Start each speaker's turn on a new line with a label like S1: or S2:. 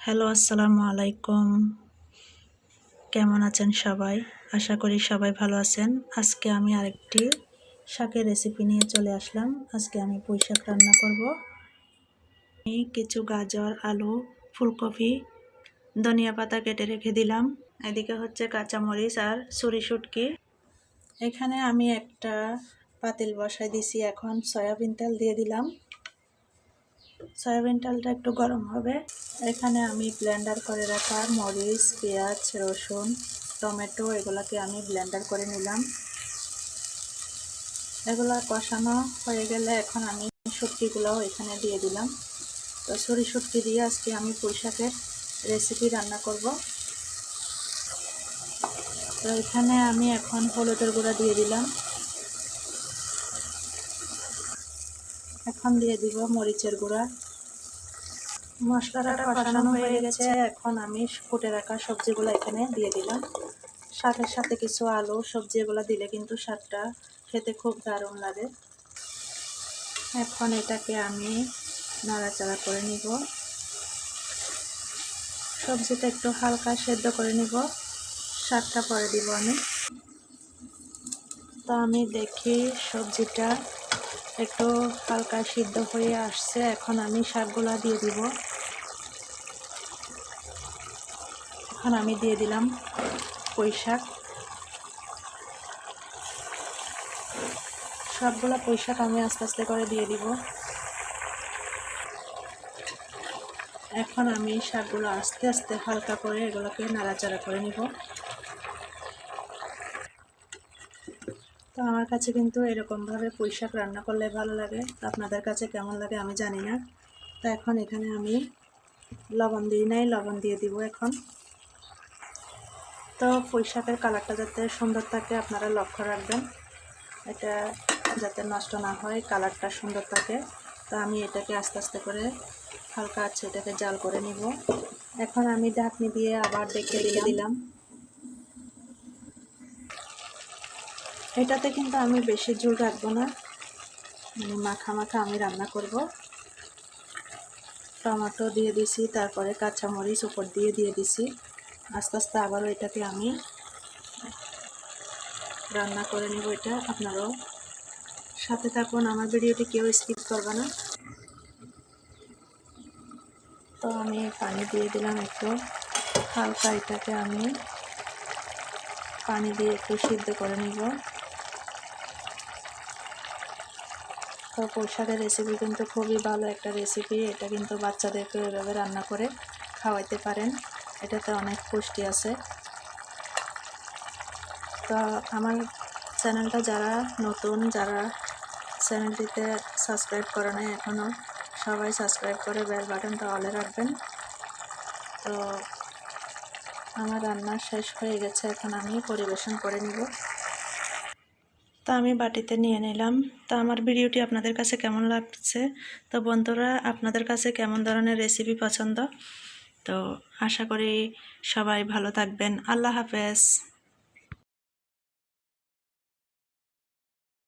S1: Hello, আসসালামু আলাইকুম। কেমন আছেন সবাই? আশা করি সবাই ভালো আছেন। আজকে আমি আরেকটি শাকের রেসিপি নিয়ে চলে আসলাম। আজকে আমি পুঁই শাক রান্না করব। আমি কিছু গাজর, আলু, ফুলকপি, ধনিয়া পাতা কেটে রেখে দিলাম। এদিকে হচ্ছে কাঁচামরিচ আর ছুরি শুটকি। এখানে আমি একটা পাতিল বসাই দিছি। এখন সয়াবিন তেল দিয়ে দিলাম। সয়াবিন তেলটা একটু গরম হবে। এখানে আমি ব্লেন্ডার করে রাখা মরিচ, পেঁয়াজ, রসুন, টমেটো এগুলাকে আমি ব্লেন্ডার করে নিলাম। এগুলা কষানো হয়ে গেলে এখন আমি শুটকিগুলোও এখানে দিয়ে দিলাম। তো ছুরি শুটকি দিয়ে আজকে আমি পুঁই শাকের রেসিপি রান্না করব। তো এখানে আমি এখন হলুদের গুঁড়া দিয়ে দিলাম। এখন দিয়ে দিব মরিচের গুঁড়া। মশলাটা কষানো হয়ে গেছে। এখন আমি কুটে রাখা সবজিগুলো এখানে দিয়ে দিলাম। শাকের সাথে কিছু আলু সবজি এগুলো দিলে কিন্তু শাকটা খেতে খুব দারুণ লাগে। এখন এটাকে আমি নাড়াচাড়া করে নিব। সবজিটা একটু হালকা সেদ্ধ করে নিব, শাকটা পরে দিব আমি। তো আমি দেখি সবজিটা একটু হালকা সিদ্ধ হয়ে আসছে। এখন আমি শাকগুলা দিয়ে দিব। এখন আমি দিয়ে দিলাম পুঁই শাক। সবগুলা পুঁই শাক আমি আস্তে আস্তে করে দিয়ে দিব। এখন আমি শাকগুলো আস্তে আস্তে হালকা করে এগুলোকে নাড়াচাড়া করে নিব। তো আমার কাছে কিন্তু এরকমভাবে পুঁই শাক রান্না করলে ভালো লাগে। তো আপনাদের কাছে কেমন লাগে আমি জানি না। তো এখন এখানে আমি লবণ দিই নাই, লবণ দিয়ে দিব এখন। তো পুঁই শাকের কালারটা যাতে সুন্দর থাকে আপনারা লক্ষ্য রাখবেন, এটা যাতে নষ্ট না হয়, কালারটা সুন্দর থাকে। তো আমি এটাকে আস্তে আস্তে করে হালকা আছে এটাকে জাল করে নিব। এখন আমি ঢাকনি দিয়ে আবার ঢেকে দিলাম। এটাতে কিন্তু আমি বেশি ঝোল রাখবো না, মানে মাখা মাখা আমি রান্না করব। টমেটো দিয়ে দিছি, তারপরে কাঁচামরিচ উপর দিয়ে দিছি। আস্তে আস্তে আবারও এটাকে আমি রান্না করে নেব। এটা আপনারাও সাথে থাকুন, আমার ভিডিওটি কেউ স্কিপ করবে না। তো আমি পানি দিয়ে দিলাম একটু হালকা, এটাকে আমি পানি দিয়ে একটু সিদ্ধ করে নিব। তো পুঁই শাকের রেসিপি কিন্তু খুবই ভালো একটা রেসিপি। এটা কিন্তু বাচ্চাদেরকে এভাবে রান্না করে খাওয়াইতে পারেন, এটাতে অনেক পুষ্টি আছে। তো আমার চ্যানেলটা যারা নতুন, যারা চ্যানেলটিতে সাবস্ক্রাইব করে নাই এখনও, সবাই সাবস্ক্রাইব করে বেল বাটনটা অলে রাখবেন। তো আমার রান্না শেষ হয়ে গেছে, এখন আমি পরিবেশন করে নিব। তো আমি বাটিতে নিয়ে নিলাম। তো আমার ভিডিওটি আপনাদের কাছে কেমন লাগছে? তো বন্ধুরা, আপনাদের কাছে কেমন ধরনের রেসিপি পছন্দ? তো আশা করি সবাই ভালো থাকবেন। আল্লাহ হাফেজ।